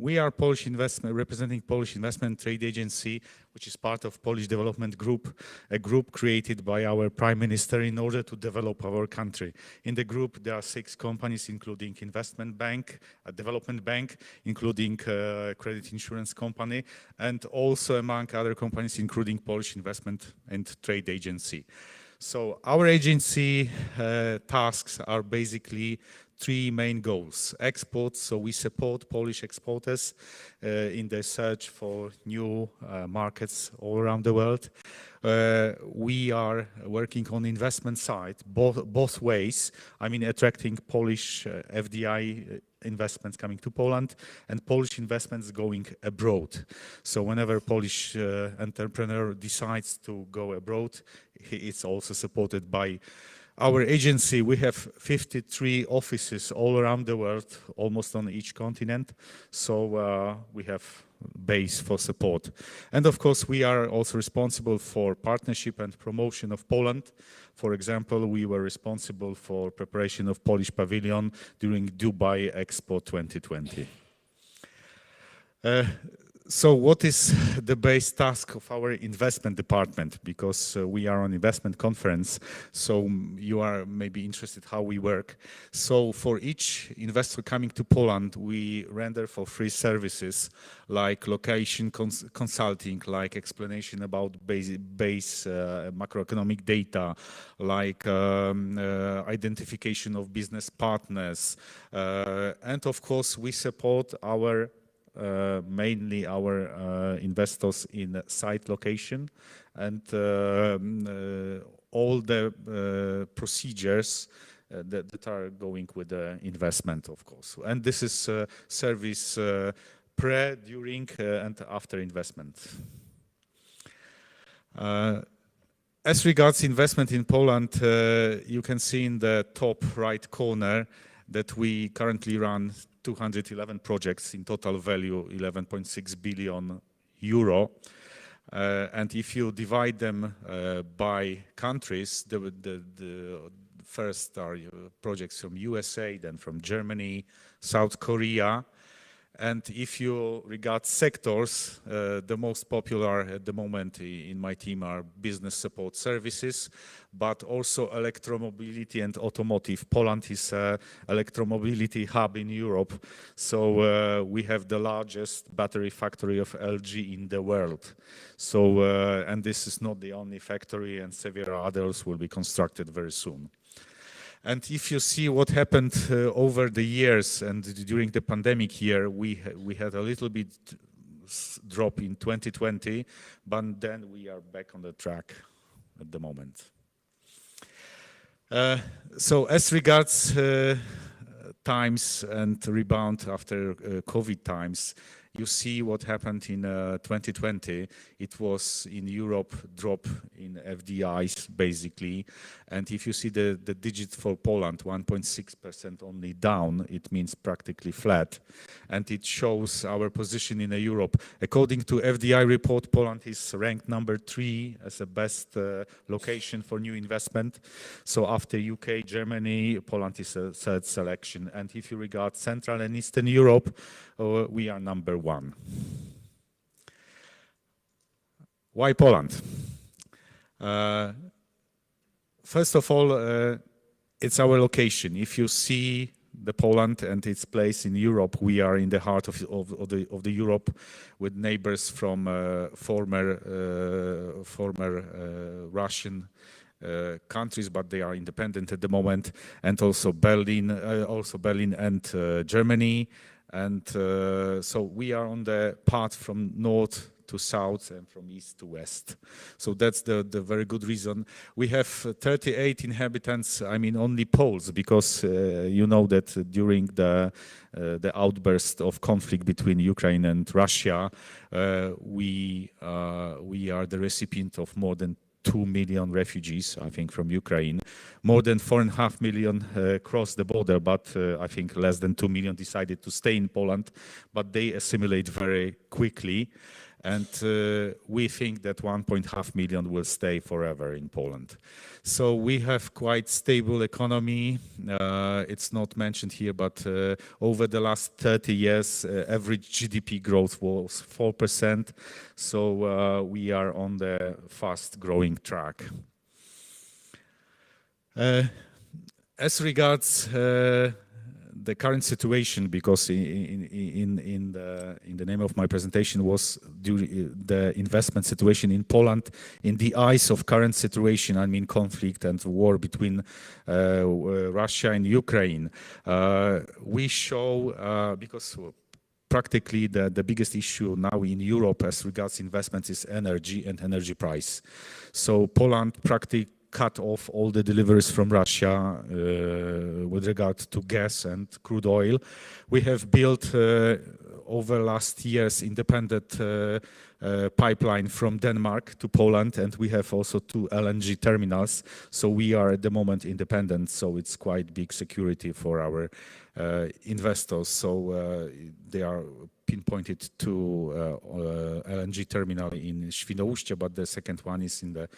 we are Polish investment, representing Polish Investment Trade Agency, which is part of Polish Development Group, a group created by our Prime Minister in order to develop our country. In the group, there are 6 companies, including investment bank, a development bank, including credit insurance company, and also among other companies, including Polish Investment and Trade Agency. So our agency tasks are basically 3 main goals. Exports, so we support Polish exporters in their search for new markets all around the world. We are working on investment side, both ways. I mean, attracting Polish FDI investments coming to Poland and Polish investments going abroad. So whenever Polish entrepreneur decides to go abroad, it's also supported by our agency. We have 53 offices all around the world, almost on each continent. So we have base for support. And of course, we are also responsible for partnership and promotion of Poland. For example, we were responsible for preparation of Polish pavilion during Dubai Expo 2020. So what is the base task of our investment department? Because we are on investment conference, so you are maybe interested how we work. So for each investor coming to Poland, we render for free services like location consulting, like explanation about base macroeconomic data, like identification of business partners. And of course, we support our mainly our investors in site location and all the procedures that are going with the investment, of course. And this is service pre, during, and after investment. As regards investment in Poland, you can see in the top right corner that we currently run 211 projects in total value 11.6 billion euro. And if you divide them by countries, the first are projects from USA, then from Germany, South Korea. And if you regard sectors, the most popular at the moment in my team are business support services, but also electromobility and automotive. Poland is an electromobility hub in Europe, so we have the largest battery factory of LG in the world. So, and this is not the only factory, and several others will be constructed very soon. And if you see what happened over the years and during the pandemic year, we had a little bit drop in 2020, but then we are back on the track at the moment. So as regards times and rebound after COVID times, you see what happened in 2020. It was in Europe drop in FDIs basically. And if you see the digit for Poland, 1.6% only down, it means practically flat. And it shows our position in Europe. According to FDI report, Poland is ranked number 3 as the best location for new investment. So after UK, Germany, Poland is a 3rd selection. And if you regard Central and Eastern Europe, we are number 1. Why Poland? First of all, it's our location. If you see the Poland and its place in Europe, we are in the heart of the Europe, with neighbors from former Russian countries, but they are independent at the moment, and also Berlin and Germany. And so we are on the path from north to south and from east to west. So that's the very good reason. We have 38 inhabitants, I mean only Poles, because you know that during the outburst of conflict between Ukraine and Russia, we are the recipient of more than 2 million refugees, I think, from Ukraine. More than 4.5 million crossed the border, but I think less than 2 million decided to stay in Poland, but they assimilate very quickly. And we think that 1.5 million will stay forever in Poland. So we have quite stable economy. It's not mentioned here, but over the last 30 years, average GDP growth was 4%. So we are on the fast growing track. As regards the current situation, because in the name of my presentation was the investment situation in Poland in the eyes of current situation, I mean conflict and war between Russia and Ukraine. We show, because practically the biggest issue now in Europe as regards investments is energy and energy price. So Poland practically cut off all the deliveries from Russia with regard to gas and crude oil. We have built over last years independent pipeline from Denmark to Poland, and we have also 2 LNG terminals. So we are at the moment independent, so it's quite big security for our investors. So they are pinpointed to LNG terminal in Świnoujście, but the second one is in the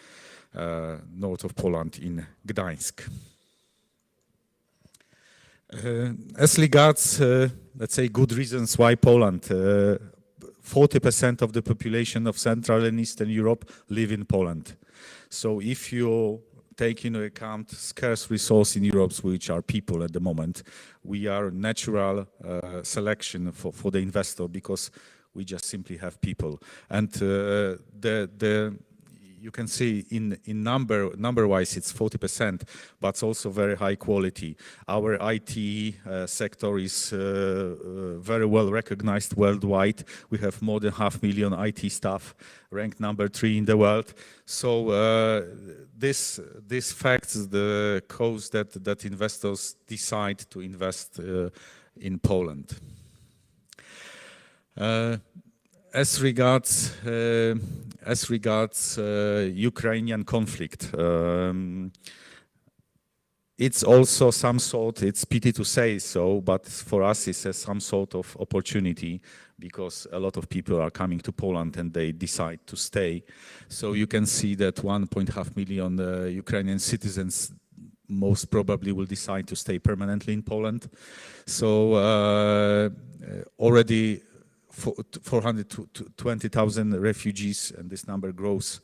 north of Poland in Gdańsk. As regards, let's say, good reasons why Poland, 40% of the population of Central and Eastern Europe live in Poland. So if you take into account scarce resource in Europe, which are people at the moment, we are natural selection for the investor because we just simply have people. And you can see in number-wise it's 40%, but it's also very high quality. Our IT sector is very well recognized worldwide. We have more than 500,000 IT staff, ranked number 3 in the world. So this facts the cause that investors decide to invest in Poland. As regards Ukrainian conflict, it's also some sort, it's pity to say so, but for us it's some sort of opportunity because a lot of people are coming to Poland and they decide to stay. So you can see that 1.5 million Ukrainian citizens most probably will decide to stay permanently in Poland. So already 420,000 refugees, and this number grows,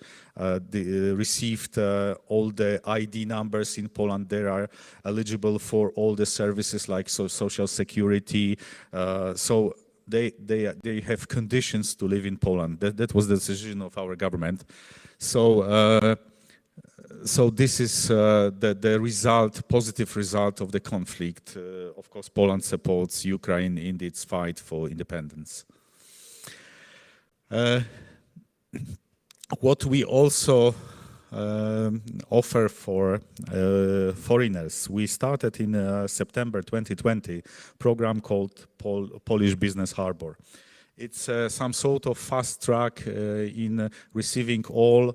received all the ID numbers in Poland. They are eligible for all the services like social security. So they have conditions to live in Poland. That was the decision of our government. So so this is the result, positive result of the conflict. Of course, Poland supports Ukraine in its fight for independence. What we also offer for foreigners, we started in September 2020 program called Polish Business Harbor. It's some sort of fast track in receiving all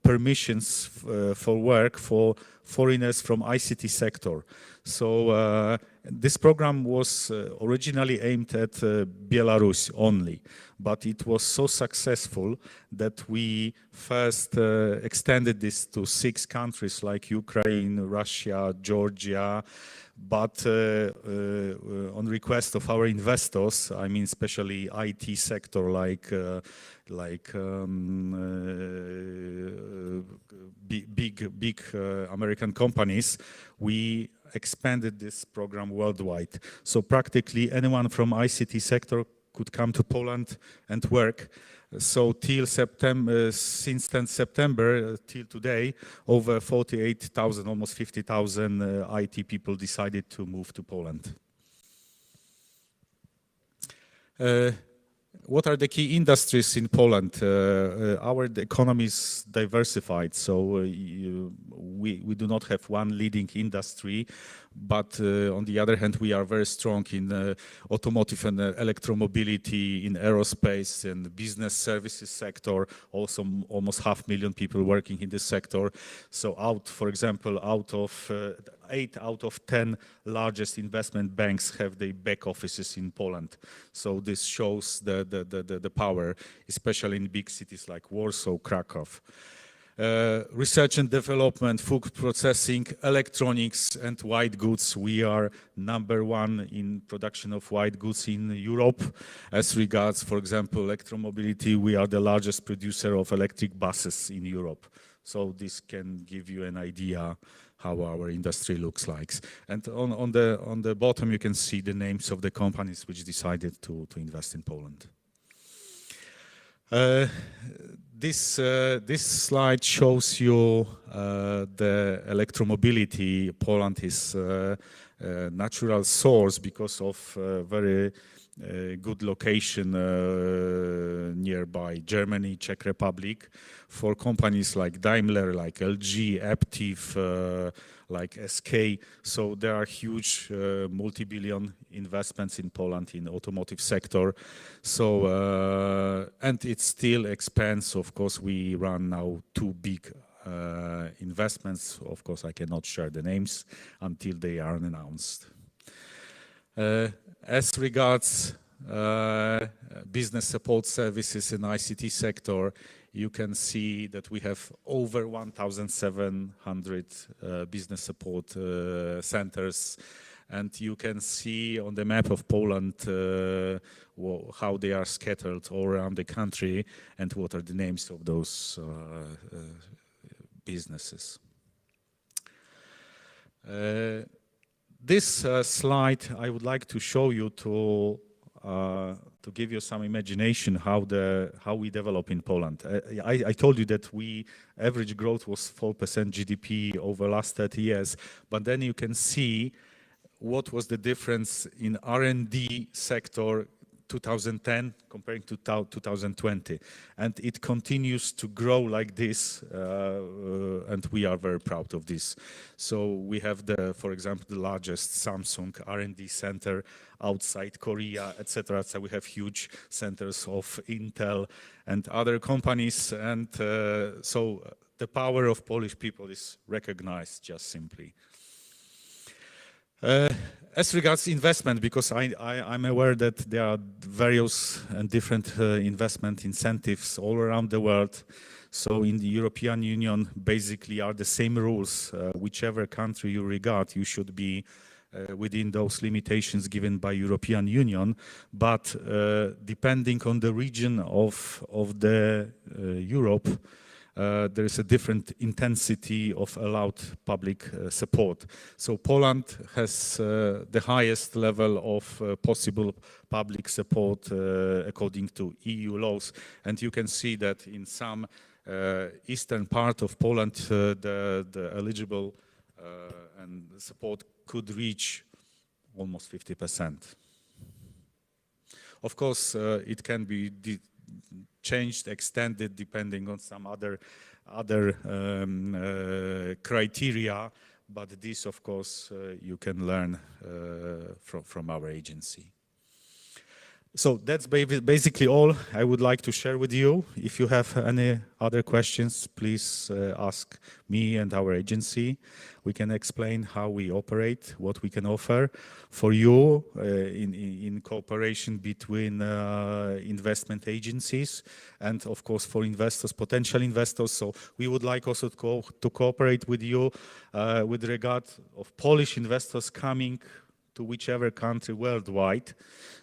permissions for work for foreigners from ICT sector. So this program was originally aimed at Belarus only, but it was so successful that we first extended this to 6 countries like Ukraine, Russia, Georgia, but on request of our investors, I mean especially IT sector like big American companies, we expanded this program worldwide. So practically anyone from ICT sector could come to Poland and work. So till September, since 10th September till today, over 48,000, almost 50,000 IT people decided to move to Poland. What are the key industries in Poland? Our economy is diversified, so we do not have one leading industry, But on the other hand, we are very strong in automotive and electromobility, in aerospace and business services sector. Also, almost 500,000 people working in this sector. So for example, out of 8 out of 10 largest investment banks have their back offices in Poland. So this shows the power, especially in big cities like Warsaw, Krakow. Research and development, food processing, electronics and white goods. We are #1 in production of white goods in Europe. As regards, for example, electromobility, we are the largest producer of electric buses in Europe. So this can give you an idea how our industry looks like. And on the bottom, you can see the names of the companies which decided to invest in Poland. This slide shows you the electromobility. Poland is a natural source because of very good location nearby Germany, Czech Republic, for companies like Daimler, like LG, Aptiv, like SK. So there are huge multi-billion investments in Poland in automotive sector. So and it still expands. Of course, we run now 2 big investments. Of course, I cannot share the names until they are announced. As regards business support services in ICT sector, you can see that we have over 1,700 business support centers, and you can see on the map of Poland how they are scattered all around the country and what are the names of those businesses. This slide I would like to show you to give you some imagination how we develop in Poland. I told you that average growth was 4% GDP over last 30 years, but then you can see what was the difference in R&D sector 2010 comparing to 2020, and it continues to grow like this, and we are very proud of this. So we have for example, the largest Samsung R&D center outside Korea, etc. So we have huge centers of Intel and other companies, and so the power of Polish people is recognized just simply. As regards investment, because I'm aware that there are various and different investment incentives all around the world. So in the European Union, basically are the same rules. Whichever country you regard, you should be within those limitations given by European Union. But depending on the region of the Europe, there is a different intensity of allowed public support. So Poland has the highest level of possible public support according to EU laws. And you can see that in some eastern part of Poland, the eligible and support could reach almost 50%. Of course, it can be changed, extended, depending on some other criteria, but this, of course, you can learn from our agency. So that's basically all I would like to share with you. If you have any other questions, please ask me and our agency. We can explain how we operate, what we can offer for you in cooperation between investment agencies and, of course, for investors, potential investors. So we would like also to cooperate with you with regard of Polish investors coming to whichever country worldwide.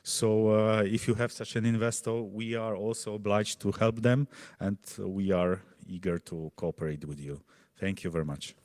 So if you have such an investor, we are also obliged to help them, and we are eager to cooperate with you. Thank you very much.